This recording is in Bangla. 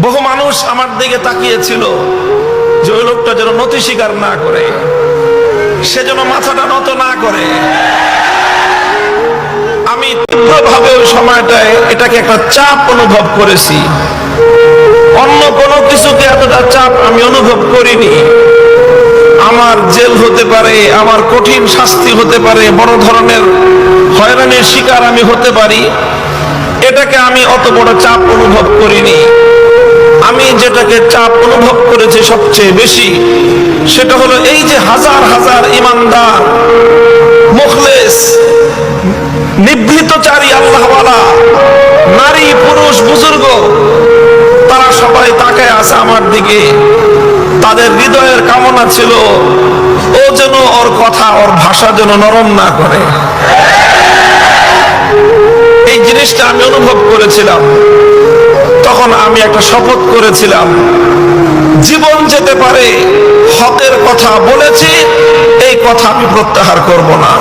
বহু মানুষ আমার দিকে তাকিয়েছিল যে ওই লোকটা যেন নতি স্বীকার না করে, সে যেন মাথাটা নত না করে। আমি তীব্রভাবে ওই সময়টায় এটাকে একটা চাপ অনুভব করেছি। অন্য কোনো কিছুকে এতটা চাপ আমি অনুভব করিনি। আমার জেল হতে পারে, আমার কঠিন শাস্তি হতে পারে, বড় ধরনের হয়রানির শিকার আমি হতে পারি, এটাকে আমি অত বড় চাপ অনুভব করিনি। আমি যেটাকে চাপ অনুভব করেছি সবচেয়ে বেশি, সেটা হলো এই যে হাজার হাজার ইমানদার, মুখলেস, নিভৃতচারী আল্লাহওয়ালা নারী, পুরুষ, বুজুর্গ, তারা সবাই তাকায় আছে আমার দিকে। তাদের হৃদয়ের কামনা ছিল ও যেন ওর কথা, ওর ভাষা যেন নরম না করে। এই জিনিসটা আমি অনুভব করেছিলাম। তখন আমি একটা শপথ করেছিলাম, জীবন যেতে পারে, হকের কথা বলেছি, এই কথা আমি প্রত্যাহার করব না।